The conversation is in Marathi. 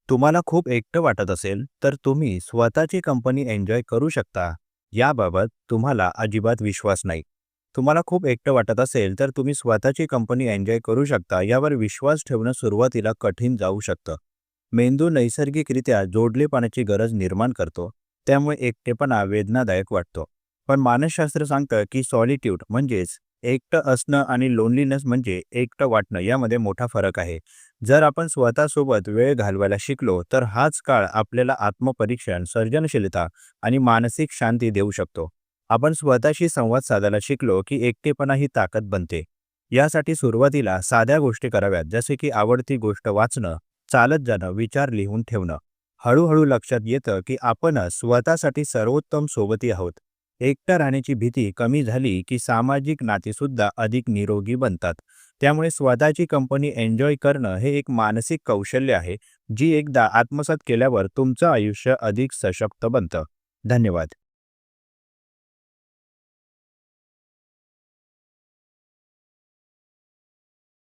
तुम्हाला खूप एकटं वाटत असेल, तर तुम्ही स्वतःची कंपनी एन्जॉय करू शकता, याबाबत तुम्हाला अजिबात विश्वास नाही. तुम्हाला खूप एकटं वाटत असेल, तर तुम्ही स्वतःची कंपनी एन्जॉय करू शकता, यावर विश्वास ठेवणं सुरुवातीला कठीण जाऊ शकतं. मेंदू नैसर्गिकरित्या जोडलेपणाची गरज निर्माण करतो, त्यामुळे एकटेपणा वेदनादायक वाटतो. पण मानसशास्त्र सांगतं, की सॉलिट्यूड म्हणजेच एकटं असणं आणि लोनलीनेस म्हणजे एकटं वाटणं यामध्ये मोठा फरक आहे. जर आपण स्वतःसोबत वेळ घालवायला शिकलो, तर हाच काळ आपल्याला आत्मपरीक्षण, सर्जनशीलता आणि मानसिक शांती देऊ शकतो. आपण स्वतःशी संवाद साधायला शिकलो, की एकटेपणा ही ताकद बनते. यासाठी सुरुवातीला साध्या गोष्टी कराव्यात, जसे की आवडती गोष्ट वाचणं, चालत जाणं, विचार लिहून ठेवणं. हळूहळू लक्षात येतं, की आपण स्वतःसाठी सर्वोत्तम सोबती आहोत. एकटं राहण्याची भीती कमी झाली, की सामाजिक नातीसुद्धा अधिक निरोगी बनतात. त्यामुळे स्वतःची कंपनी एन्जॉय करणं हे एक मानसिक कौशल्य आहे, जी एकदा आत्मसात केल्यावर तुमचं आयुष्य अधिक सशक्त बनतं. धन्यवाद.